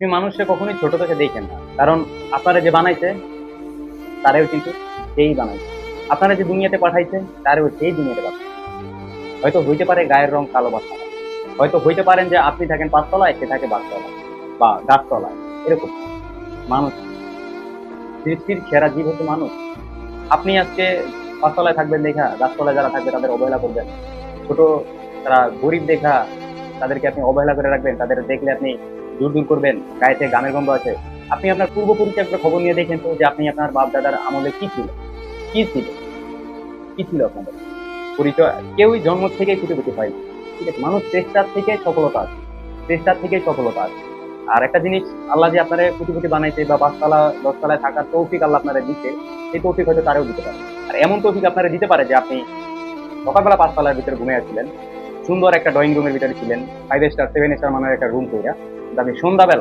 আপনি মানুষকে কখনোই ছোট চোখে দেখেন না, কারণ আপনারা যে বানাইছে তারেও কিন্তু সেই বানাইছে। আপনারা যে দুনিয়াতে পাঠাইছে তারেও সেই দুনিয়াতে পাঠাইছে। হয়তো হইতে পারে গায়ের রং কালো বা সাদা, হয়তো হইতে পারেন যে আপনি থাকেন পাঁচতলায়, সে থাকে বাসতলায় বা গাছতলায়, এরকম। মানুষ, সৃষ্টির সেরা জীব হচ্ছে মানুষ। আপনি আজকে পাঁচতলায় থাকবেন দেখা গাছতলায় যারা থাকবে তাদের অবহেলা করবেন, ছোট তারা গরিব দেখা তাদেরকে আপনি অবহেলা করে রাখবেন, তাদের দেখলে আপনি দূর দূর করবেন, গায়েতে গামের গন্ধ আছে। আপনি আপনার পূর্বপুরুষের একটা খবর নিয়ে দেখেন তো, যে আপনি আপনার বাপ দাদার আমলে কি ছিল, কি ছিল, কি ছিল আপনাদের পরিচয়। কেউই জন্ম থেকেই কোটিপতি হয়নি। ঠিক আছে, মানুষ চেষ্টার থেকে সফলতা আছে, চেষ্টার থেকেই সফলতা আছে। আর একটা জিনিস, আল্লাহ যে আপনারা কোটিপতি বানাইছে বা পাঁচতলা দশতলায় থাকার তৌফিক আল্লাহ আপনারা দিচ্ছে, সেই তৌফিক হয়তো তারেও দিতে পারে। আর এমন তৌফিক আপনারা দিতে পারে যে আপনি সকালবেলা পাঁচতলার ভিতরে ঘুমিয়ে আসছিলেন, সুন্দর একটা ড্রয়িং রুমের ভিতরে ছিলেন, 5 স্টার 7 স্টার মানের একটা রুম তৈরি, কিন্তু আপনি সন্ধ্যাবেলা